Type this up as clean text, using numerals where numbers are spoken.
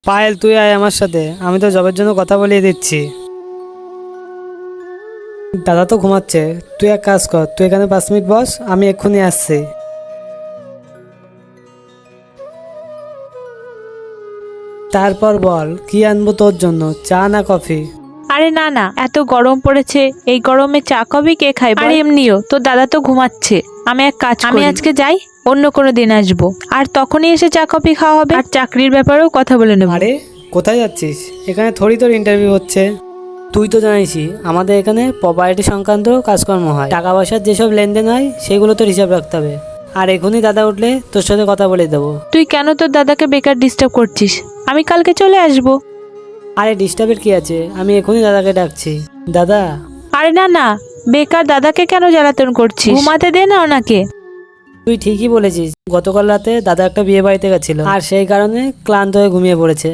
পায়েল, তুই আয় আমার সাথে, আমি তো জবের জন্য কথা বলিয়ে দিচ্ছি। দাদা তো ঘুমাচ্ছে, তুই এক কাজ কর, তুই এখানে 5 মিনিট বস, আমি এক্ষুনি আসছি। তারপর বল, কি আনবো তোর জন্য, চা না কফি? আরে না না, এত গরম পড়েছে, এই গরমে চা কফি কে খায়? আর এমনিও তোর দাদা তো ঘুমাচ্ছে। আমি এক কাজ করি, আমি আজকে যাই, অন্য কোনো দিন আসবো, আর তখনই এসে চা কফি খাওয়া হবে, আর চাকরির ব্যাপারেও কথা বলে নেব। আরে কোথায় যাচ্ছিস? এখানে থোড়ি তোর ইন্টারভিউ হচ্ছে। তুই তো জানিসই আমাদের এখানে প্রপার্টি সংক্রান্ত কাজকর্ম হয়, টাকা পয়সার যেসব লেনদেন হয় সেগুলো তোর হিসাব রাখতে হবে। আর এখনই দাদা উঠলে তোর সাথে কথা বলে দেবো। তুই কেন তোর দাদাকে বেকার ডিস্টার্ব করছিস? আমি কালকে চলে আসবো। আরে ডিস্টার্বের কি আছে, আমি এখনই দাদাকে ডাকছি। দাদা। আরে না না, বেকার দাদাকে কেন জ্বালাতন করছিস? ঘুমাতে দে না ওনাকে। তুই ঠিকই বলেছিস, গতকাল রাতে দাদা একটা বিয়ে বাড়িতে গেছিল আর সেই কারণে ক্লান্ত হয়ে ঘুমিয়ে পড়েছে।